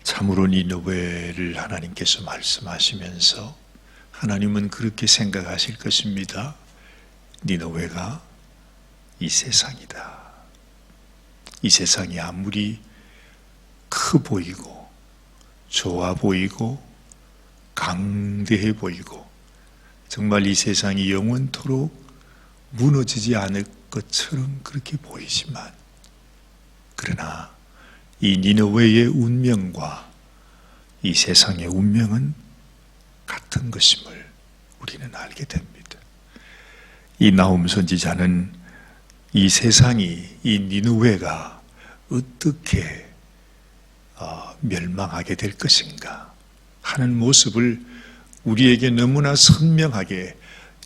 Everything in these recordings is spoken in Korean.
참으로 니느웨를 하나님께서 말씀하시면서 하나님은 그렇게 생각하실 것입니다. 니느웨가 이 세상이다. 이 세상이 아무리 커 보이고 좋아 보이고 강대해 보이고 정말 이 세상이 영원토록 무너지지 않을 것처럼 그렇게 보이지만, 그러나 이 니느웨의 운명과 이 세상의 운명은 같은 것임을 우리는 알게 됩니다. 이 나훔 선지자는 이 세상이, 이 니느웨가 어떻게 멸망하게 될 것인가 하는 모습을 우리에게 너무나 선명하게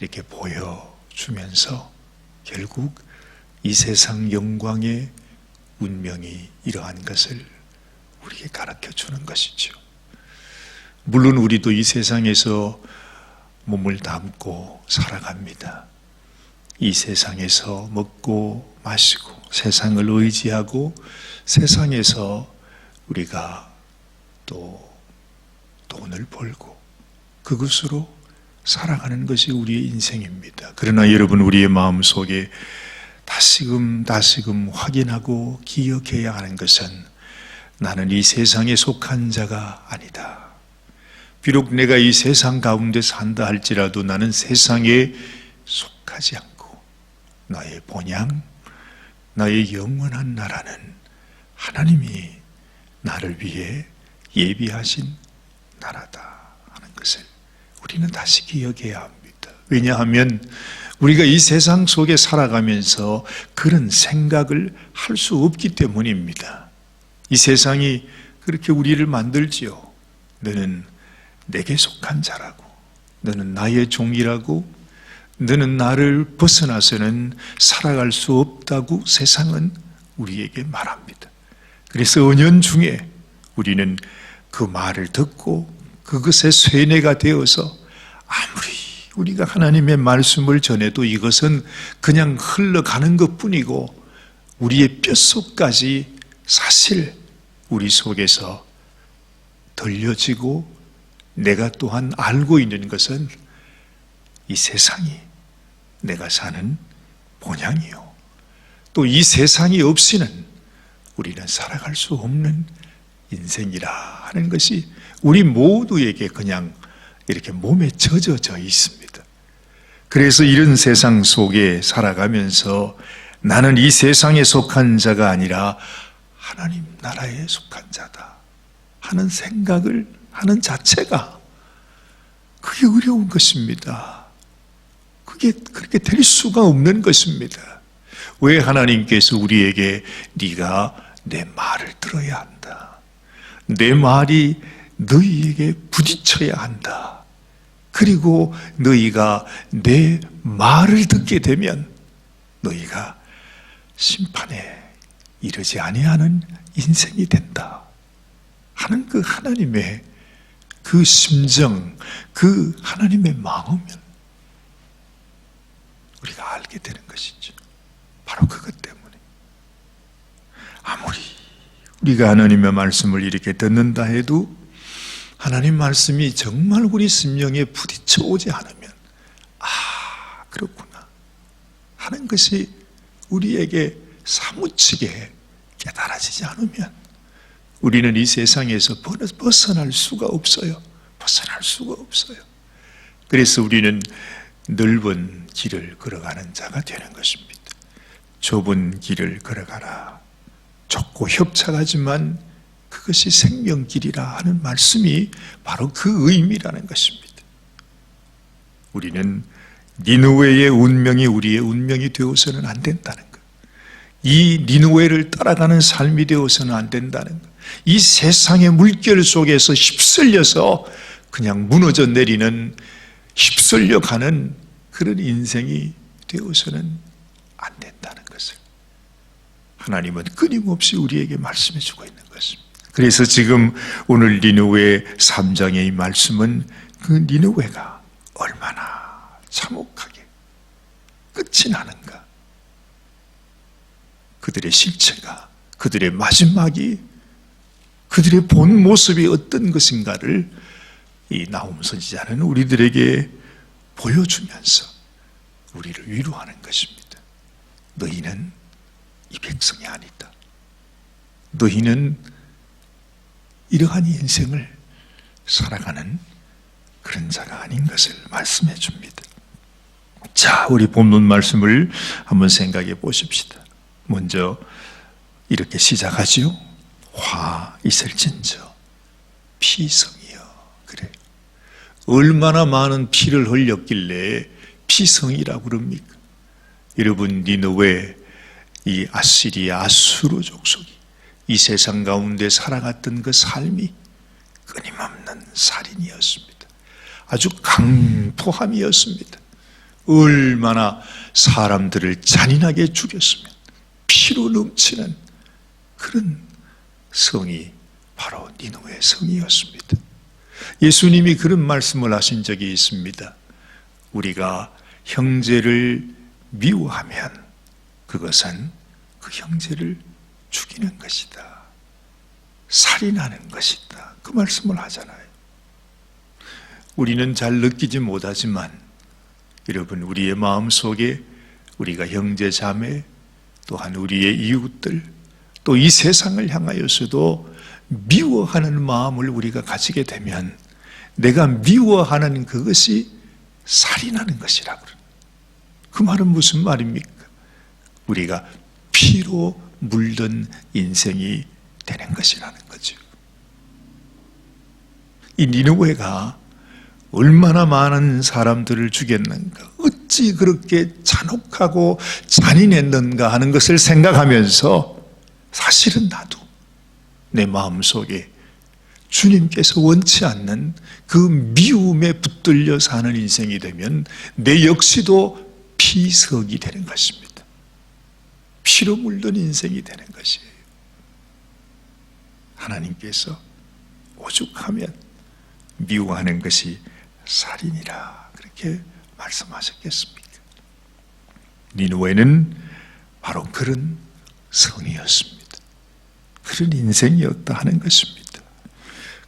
이렇게 보여주면서 결국 이 세상 영광의 운명이 이러한 것을 우리에게 가르쳐 주는 것이죠. 물론 우리도 이 세상에서 몸을 담고 살아갑니다. 이 세상에서 먹고 마시고 세상을 의지하고 세상에서 우리가 또 돈을 벌고 그것으로 살아가는 것이 우리의 인생입니다. 그러나 여러분, 우리의 마음속에 다시금 확인하고 기억해야 하는 것은 나는 이 세상에 속한 자가 아니다. 비록 내가 이 세상 가운데 산다 할지라도 나는 세상에 속하지 않고 나의 본향, 나의 영원한 나라는 하나님이 나를 위해 예비하신 나라다 하는 것을 우리는 다시 기억해야 합니다. 왜냐하면 우리가 이 세상 속에 살아가면서 그런 생각을 할 수 없기 때문입니다. 이 세상이 그렇게 우리를 만들지요. 너는 내게 속한 자라고, 너는 나의 종이라고, 너는 나를 벗어나서는 살아갈 수 없다고 세상은 우리에게 말합니다. 그래서 은연중에 우리는 그 말을 듣고 그것에 쇠뇌가 되어서 아무리 우리가 하나님의 말씀을 전해도 이것은 그냥 흘러가는 것뿐이고 우리의 뼛속까지 사실 우리 속에서 들려지고 내가 또한 알고 있는 것은 이 세상이 내가 사는 본향이요, 또 이 세상이 없이는 우리는 살아갈 수 없는 인생이라 하는 것이 우리 모두에게 그냥 이렇게 몸에 젖어져 있습니다. 그래서 이런 세상 속에 살아가면서 나는 이 세상에 속한 자가 아니라 하나님 나라에 속한 자다 하는 생각을 하는 자체가 그게 어려운 것입니다. 그게 그렇게 될 수가 없는 것입니다. 왜 하나님께서 우리에게 네가 내 말을 들어야 한다, 내 말이 너희에게 부딪혀야 한다, 그리고 너희가 내 말을 듣게 되면 너희가 심판에 이르지 아니하는 인생이 된다 하는 그 하나님의 그 심정, 그 하나님의 마음을 우리가 알게 되는 것이죠. 바로 그것 때문에 아무리 우리가 하나님의 말씀을 이렇게 듣는다 해도 하나님 말씀이 정말 우리 심령에 부딪혀 오지 않으면 그렇구나 하는 것이 우리에게 사무치게 깨달아지지 않으면 우리는 이 세상에서 벗어날 수가 없어요. 벗어날 수가 없어요. 그래서 우리는 넓은 길을 걸어가는 자가 되는 것입니다. 좁은 길을 걸어가라. 좁고 협착하지만 그것이 생명길이라 하는 말씀이 바로 그 의미라는 것입니다. 우리는 니느웨의 운명이 우리의 운명이 되어서는 안 된다는 것. 이 니느웨를 따라가는 삶이 되어서는 안 된다는 것. 이 세상의 물결 속에서 휩쓸려서 그냥 무너져 내리는, 휩쓸려 가는 그런 인생이 되어서는 안 된다는 것을 하나님은 끊임없이 우리에게 말씀해 주고 있는 것입니다. 그래서 지금 오늘 니느웨 3장의 이 말씀은 그 니느웨가 얼마나 참혹하게 끝이 나는가, 그들의 실체가, 그들의 마지막이 그들의 본 모습이 어떤 것인가를 이 나홈 선지자는 우리들에게 보여주면서 우리를 위로하는 것입니다. 너희는 이 백성이 아니다. 너희는 이러한 인생을 살아가는 그런 자가 아닌 것을 말씀해 줍니다. 자, 우리 본문 말씀을 한번 생각해 보십시다. 먼저 이렇게 시작하지요. 화 있을진저 피성이여. 그래요. 얼마나 많은 피를 흘렸길래 피성이라고 그럽니까? 여러분, 니느웨 이 아시리아 아수르 족속이 이 세상 가운데 살아갔던 그 삶이 끊임없는 살인이었습니다. 아주 강포함이었습니다. 얼마나 사람들을 잔인하게 죽였으면 피로 넘치는 그런 성이 바로 니느웨 성이었습니다. 예수님이 그런 말씀을 하신 적이 있습니다. 우리가 형제를 미워하면 그것은 그 형제를 죽이는 것이다. 살인하는 것이다. 그 말씀을 하잖아요. 우리는 잘 느끼지 못하지만 여러분, 우리의 마음속에 우리가 형제 자매 또한 우리의 이웃들 또 이 세상을 향하여서도 미워하는 마음을 우리가 가지게 되면 내가 미워하는 그것이 살인하는 것이라고 그래요. 그 말은 무슨 말입니까? 우리가 피로 물든 인생이 되는 것이라는 거죠. 이 니느웨가 얼마나 많은 사람들을 죽였는가, 어찌 그렇게 잔혹하고 잔인했는가 하는 것을 생각하면서 사실은 나도 내 마음속에 주님께서 원치 않는 그 미움에 붙들려 사는 인생이 되면 내 역시도 피석이 되는 것입니다. 피로 물든 인생이 되는 것이에요. 하나님께서 오죽하면 미워하는 것이 살인이라 그렇게 말씀하셨겠습니까? 니느웨는 바로 그런 성이었습니다. 그런 인생이었다 하는 것입니다.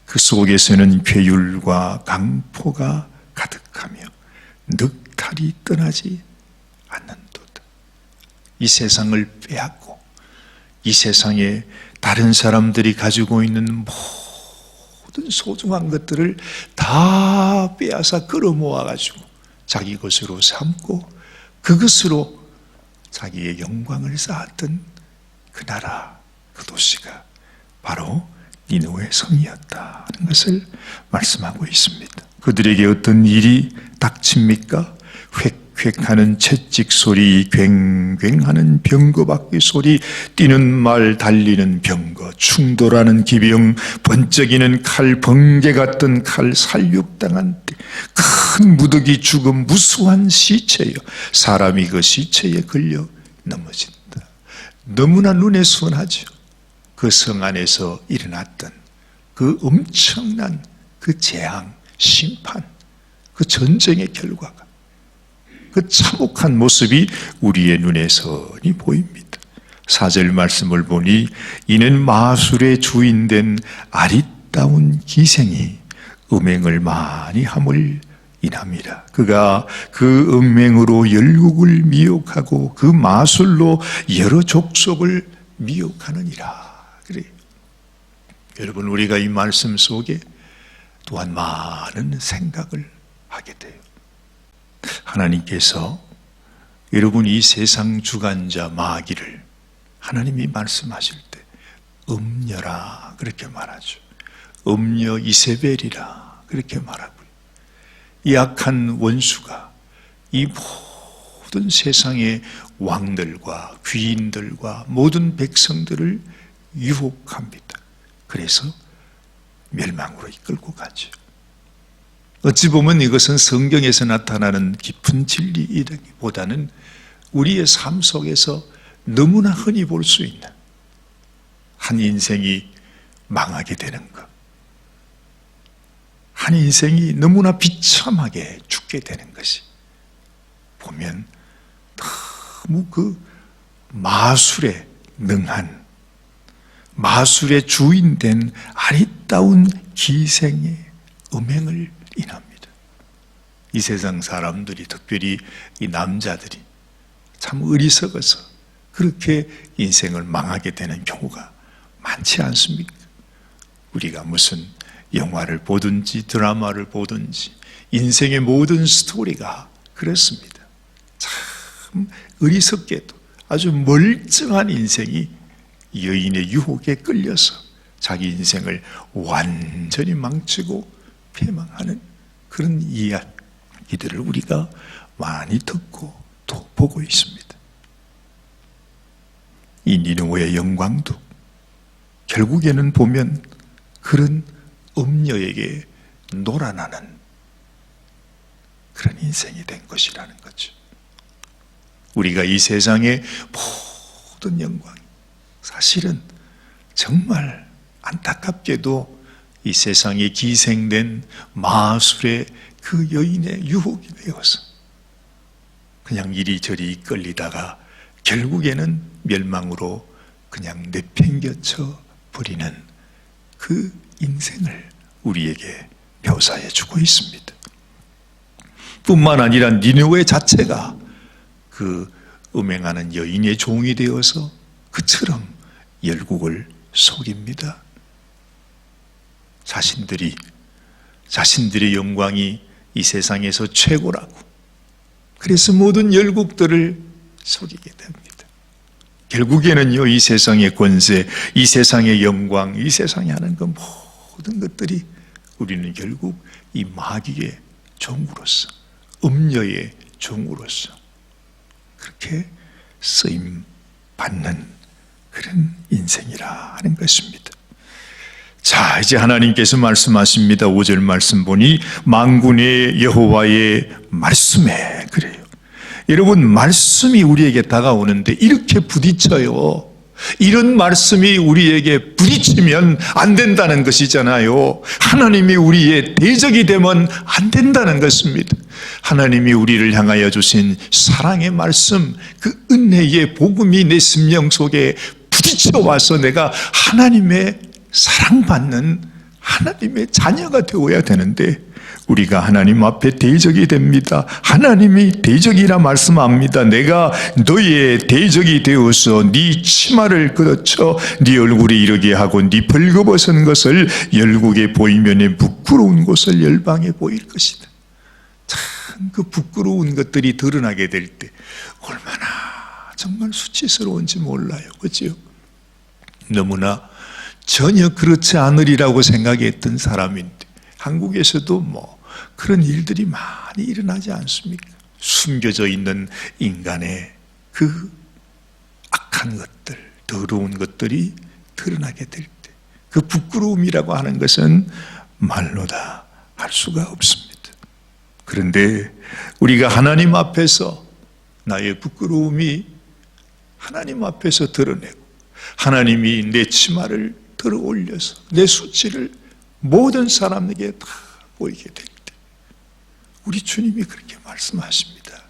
그 속에서는 괴율과 강포가 가득하며 늑탈이 떠나지 않는도다. 이 세상을 빼앗고 이 세상에 다른 사람들이 가지고 있는 모든 소중한 것들을 다 빼앗아 끌어모아가지고 자기 것으로 삼고 그것으로 자기의 영광을 쌓았던 그 나라, 그 도시가 바로 니느웨 성이었다 하는 것을 말씀하고 있습니다. 그들에게 어떤 일이 닥칩니까? 획획하는 채찍 소리, 괭괭하는 병거 바퀴 소리, 뛰는 말, 달리는 병거, 충돌하는 기병, 번쩍이는 칼, 번개 같은 칼, 살육당한 때, 큰 무더기 죽음, 무수한 시체요. 사람이 그 시체에 걸려 넘어진다. 너무나 눈에 선하죠. 그 성 안에서 일어났던 그 엄청난 그 재앙, 심판, 그 전쟁의 결과가 그 참혹한 모습이 우리의 눈에 선히 보입니다. 4절 말씀을 보니 이는 마술의 주인된 아리따운 기생이 음행을 많이 함을 인함이라. 그가 그 음행으로 열국을 미혹하고 그 마술로 여러 족속을 미혹하느니라. 그래요. 여러분, 우리가 이 말씀 속에 또한 많은 생각을 하게 돼요. 하나님께서 여러분 이 세상 주관자 마귀를 하나님이 말씀하실 때 음녀라 그렇게 말하죠. 음녀 이세벨이라 그렇게 말하고요. 이 악한 원수가 이 모든 세상의 왕들과 귀인들과 모든 백성들을 유혹합니다. 그래서 멸망으로 이끌고 가죠. 어찌 보면 이것은 성경에서 나타나는 깊은 진리이기보다는 우리의 삶 속에서 너무나 흔히 볼 수 있는 한 인생이 망하게 되는 것, 한 인생이 너무나 비참하게 죽게 되는 것이 보면 너무 그 마술에 능한, 마술의 주인된 아리따운 기생의 음행을 인합니다. 이 세상 사람들이, 특별히 이 남자들이 참 어리석어서 그렇게 인생을 망하게 되는 경우가 많지 않습니까? 우리가 무슨 영화를 보든지 드라마를 보든지 인생의 모든 스토리가 그렇습니다. 참 어리석게도 아주 멀쩡한 인생이 여인의 유혹에 끌려서 자기 인생을 완전히 망치고 패망하는 그런 이야기들을 우리가 많이 듣고 또 보고 있습니다. 이 니느웨의 영광도 결국에는 보면 그런 음녀에게 놀아나는 그런 인생이 된 것이라는 거죠. 우리가 이 세상의 모든 영광, 사실은 정말 안타깝게도 이 세상에 기생된 마술의 그 여인의 유혹이 되어서 그냥 이리저리 끌리다가 결국에는 멸망으로 그냥 내팽겨쳐 버리는 그 인생을 우리에게 묘사해 주고 있습니다. 뿐만 아니라 니느웨 자체가 그 음행하는 여인의 종이 되어서 그처럼 열국을 속입니다. 자신들의 영광이 이 세상에서 최고라고, 그래서 모든 열국들을 속이게 됩니다. 결국에는요, 이 세상의 권세, 이 세상의 영광, 이 세상에 하는 그 모든 것들이 우리는 결국 이 마귀의 종으로서, 음녀의 종으로서 그렇게 쓰임 받는 그런 인생이라 하는 것입니다. 자, 이제 하나님께서 말씀하십니다. 5절 말씀 보니 만군의 여호와의 말씀에, 그래요. 여러분, 말씀이 우리에게 다가오는데 이렇게 부딪혀요. 이런 말씀이 우리에게 부딪히면 안 된다는 것이잖아요. 하나님이 우리의 대적이 되면 안 된다는 것입니다. 하나님이 우리를 향하여 주신 사랑의 말씀, 그 은혜의 복음이 내 심령 속에 부딪혀와서 내가 하나님의 사랑받는 하나님의 자녀가 되어야 되는데 우리가 하나님 앞에 대적이 됩니다. 하나님이 대적이라 말씀합니다. 내가 너의 대적이 되어서 네 치마를 걷어쳐 네 얼굴에 이르게 하고 네 벌거벗은 것을 열국에 보이면 부끄러운 곳을 열방에 보일 것이다. 참 그 부끄러운 것들이 드러나게 될 때 얼마나 정말 수치스러운지 몰라요. 그렇죠? 너무나 전혀 그렇지 않으리라고 생각했던 사람인데 한국에서도 그런 일들이 많이 일어나지 않습니까? 숨겨져 있는 인간의 그 악한 것들, 더러운 것들이 드러나게 될 때 그 부끄러움이라고 하는 것은 말로 다 할 수가 없습니다. 그런데 우리가 하나님 앞에서 나의 부끄러움이 하나님 앞에서 드러내고 하나님이 내 치마를 들어 올려서 내 수치를 모든 사람에게 다 보이게 될 때 우리 주님이 그렇게 말씀하십니다.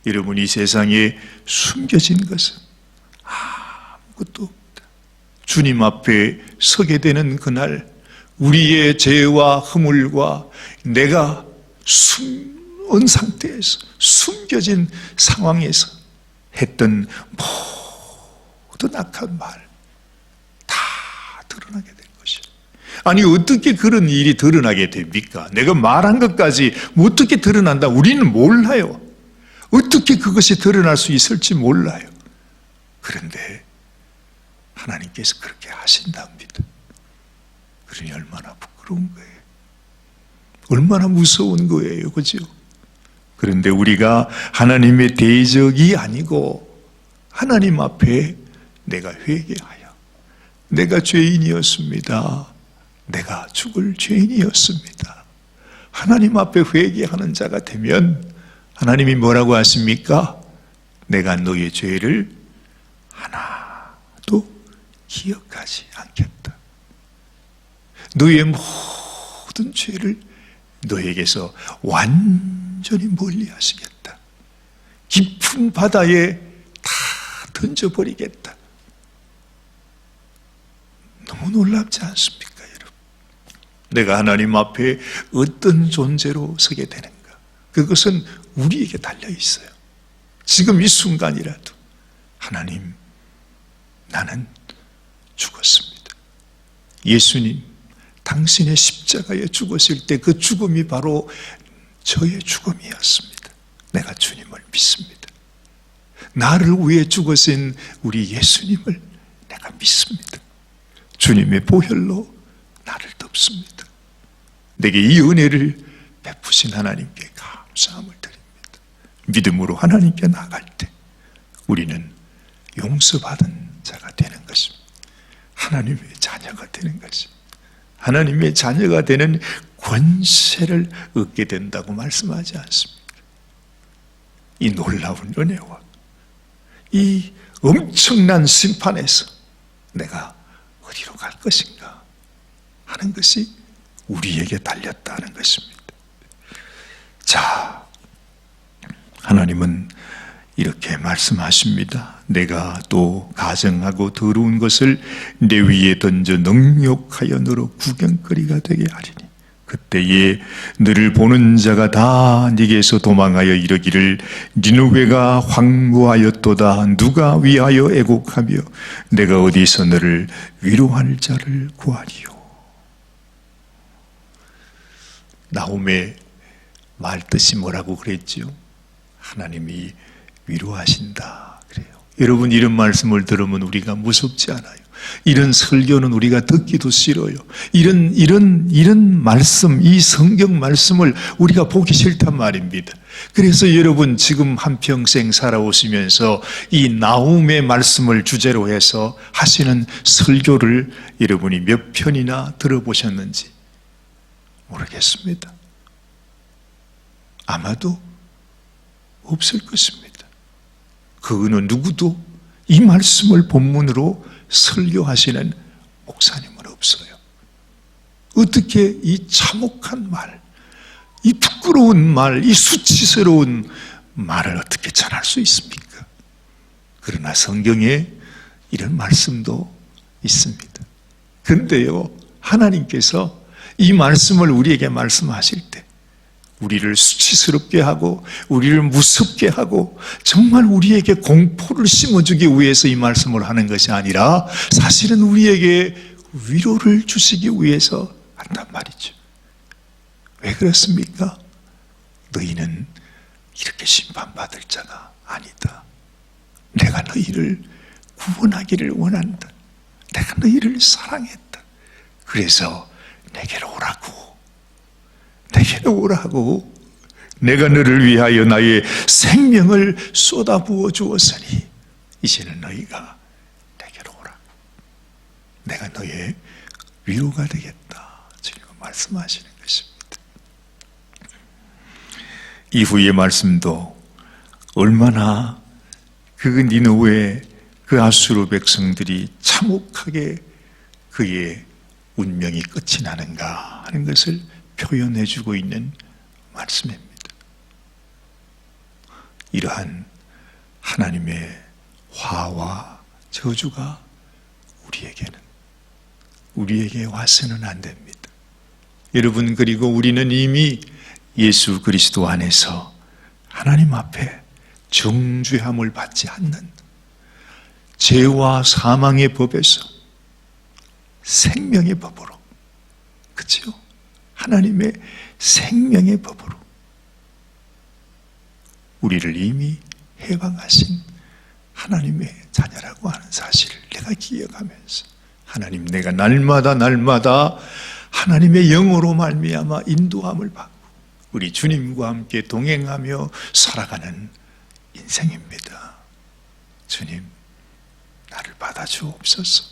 여러분, 이 세상에 숨겨진 것은 아무것도 없다. 주님 앞에 서게 되는 그날 우리의 죄와 허물과 내가 숨은 상태에서 숨겨진 상황에서 했던 모든 악한 말 다 드러나게 될 것이에요. 아니, 어떻게 그런 일이 드러나게 됩니까? 내가 말한 것까지 어떻게 드러난다? 우리는 몰라요. 어떻게 그것이 드러날 수 있을지 몰라요. 그런데 하나님께서 그렇게 하신답니다. 그러니 얼마나 부끄러운 거예요. 얼마나 무서운 거예요. 그죠? 그런데 우리가 하나님의 대적이 아니고 하나님 앞에 내가 회개하여 내가 죄인이었습니다. 내가 죽을 죄인이었습니다. 하나님 앞에 회개하는 자가 되면 하나님이 뭐라고 하십니까? 내가 너의 죄를 하나도 기억하지 않겠다. 너의 모든 죄를 너에게서 완전히 멀리 하시겠다. 깊은 바다에 다 던져버리겠다. 너무 놀랍지 않습니까, 여러분? 내가 하나님 앞에 어떤 존재로 서게 되는가? 그것은 우리에게 달려 있어요. 지금 이 순간이라도 하나님, 나는 죽었습니다. 예수님, 당신의 십자가에 죽으실 때 그 죽음이 바로 저의 죽음이었습니다. 내가 주님을 믿습니다. 나를 위해 죽으신 우리 예수님을 내가 믿습니다. 주님의 보혈로 나를 덮습니다. 내게 이 은혜를 베푸신 하나님께 감사함을 드립니다. 믿음으로 하나님께 나갈 때 우리는 용서받은 자가 되는 것입니다. 하나님의 자녀가 되는 것입니다. 하나님의 자녀가 되는 권세를 얻게 된다고 말씀하지 않습니다. 이 놀라운 은혜와 이 엄청난 심판에서 내가 어디로 갈 것인가 하는 것이 우리에게 달렸다는 것입니다. 자, 하나님은 이렇게 말씀하십니다. 내가 또 가증하고 더러운 것을 내 위에 던져 능욕하여 너로 구경거리가 되게 하리니 그때에 너를 보는 자가 다 네게서 도망하여 이르기를 니느웨가 황무하였도다. 누가 위하여 애곡하며 내가 어디서 너를 위로할 자를 구하리요. 나홈의 말 뜻이 뭐라고 그랬지요? 하나님이 위로하신다 그래요. 여러분, 이런 말씀을 들으면 우리가 무섭지 않아요. 이런 설교는 우리가 듣기도 싫어요. 이런 말씀, 이 성경 말씀을 우리가 보기 싫단 말입니다. 그래서 여러분, 지금 한평생 살아오시면서 이 나홈의 말씀을 주제로 해서 하시는 설교를 여러분이 몇 편이나 들어보셨는지 모르겠습니다. 아마도 없을 것입니다. 그 어느 누구도 이 말씀을 본문으로 설교하시는 목사님은 없어요. 어떻게 이 참혹한 말, 이 부끄러운 말, 이 수치스러운 말을 어떻게 전할 수 있습니까? 그러나 성경에 이런 말씀도 있습니다. 그런데요, 하나님께서 이 말씀을 우리에게 말씀하실 때 우리를 수치스럽게 하고 우리를 무섭게 하고 정말 우리에게 공포를 심어주기 위해서 이 말씀을 하는 것이 아니라 사실은 우리에게 위로를 주시기 위해서 한단 말이죠. 왜 그렇습니까? 너희는 이렇게 심판받을 자가 아니다. 내가 너희를 구원하기를 원한다. 내가 너희를 사랑했다. 그래서 내게로 오라고. 내게로 오라고. 내가 너를 위하여 나의 생명을 쏟아부어 주었으니 이제는 너희가 내게로 오라. 내가 너의 위로가 되겠다. 지금 말씀하시는 것입니다. 이후의 말씀도 얼마나 그 니느웨 그 아수르 백성들이 참혹하게 그의 운명이 끝이 나는가 하는 것을 표현해주고 있는 말씀입니다. 이러한 하나님의 화와 저주가 우리에게 와서는 안 됩니다. 여러분, 그리고 우리는 이미 예수 그리스도 안에서 하나님 앞에 정죄함을 받지 않는 죄와 사망의 법에서 생명의 법으로, 그렇죠? 하나님의 생명의 법으로 우리를 이미 해방하신 하나님의 자녀라고 하는 사실을 내가 기억하면서 하나님, 내가 날마다 하나님의 영으로 말미암아 인도함을 받고 우리 주님과 함께 동행하며 살아가는 인생입니다. 주님, 나를 받아주옵소서.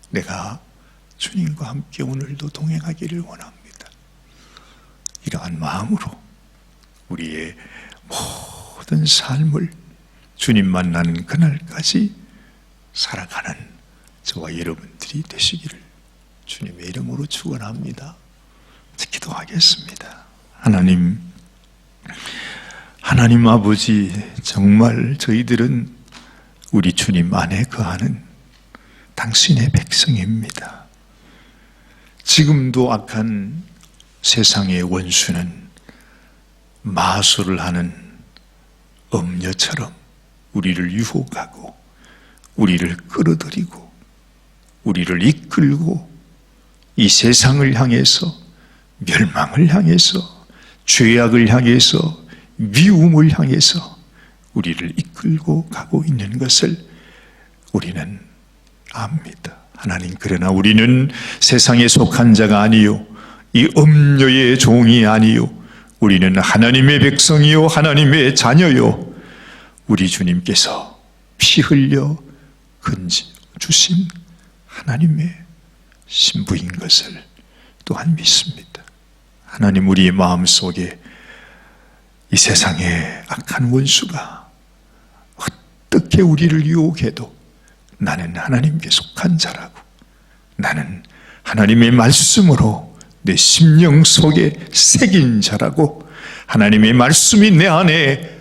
내가 주님과 함께 오늘도 동행하기를 원합니다. 이러한 마음으로 우리의 모든 삶을 주님 만나는 그날까지 살아가는 저와 여러분들이 되시기를 주님의 이름으로 축원합니다. 기도하겠습니다. 하나님 아버지, 정말 저희들은 우리 주님 안에 거하는 당신의 백성입니다. 지금도 악한 세상의 원수는 마술을 하는 엄녀처럼 우리를 유혹하고 우리를 끌어들이고 우리를 이끌고 이 세상을 향해서 멸망을 향해서 죄악을 향해서 미움을 향해서 우리를 이끌고 가고 있는 것을 우리는 압니다. 하나님, 그러나 우리는 세상에 속한 자가 아니요 이 엄녀의 종이 아니요 우리는 하나님의 백성이요 하나님의 자녀요 우리 주님께서 피 흘려 건져 주신 하나님의 신부인 것을 또한 믿습니다. 하나님, 우리의 마음속에 이 세상의 악한 원수가 어떻게 우리를 유혹해도 나는 하나님께 속한 자라고, 나는 하나님의 말씀으로 내 심령 속에 새긴 자라고, 하나님의 말씀이 내 안에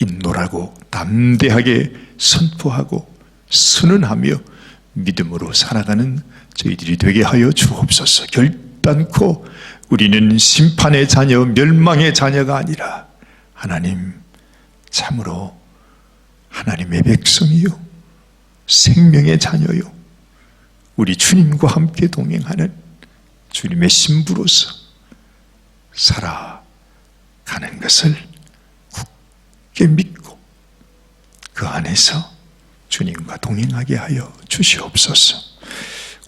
있노라고 담대하게 선포하고 선언하며 믿음으로 살아가는 저희들이 되게 하여 주옵소서. 결단코 우리는 심판의 자녀, 멸망의 자녀가 아니라 하나님, 참으로 하나님의 백성이요 생명의 자녀요 우리 주님과 함께 동행하는 주님의 신부로서 살아가는 것을 굳게 믿고 그 안에서 주님과 동행하게 하여 주시옵소서.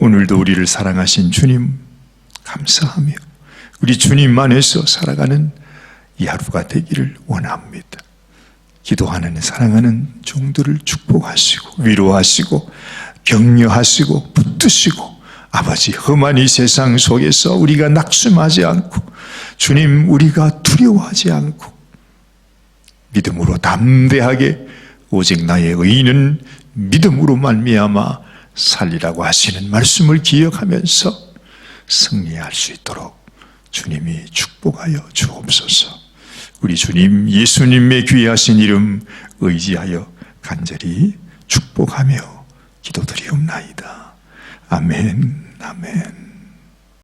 오늘도 우리를 사랑하신 주님 감사하며 우리 주님 안에서 살아가는 이 하루가 되기를 원합니다. 기도하는 사랑하는 종들을 축복하시고 위로하시고 격려하시고 붙드시고, 아버지, 험한 이 세상 속에서 우리가 낙심하지 않고 주님, 우리가 두려워하지 않고 믿음으로 담대하게 오직 나의 의인은 믿음으로 말미암아 살리라고 하시는 말씀을 기억하면서 승리할 수 있도록 주님이 축복하여 주옵소서. 우리 주님 예수님의 귀하신 이름 의지하여 간절히 축복하며 기도드리옵나이다. 아멘, 아멘.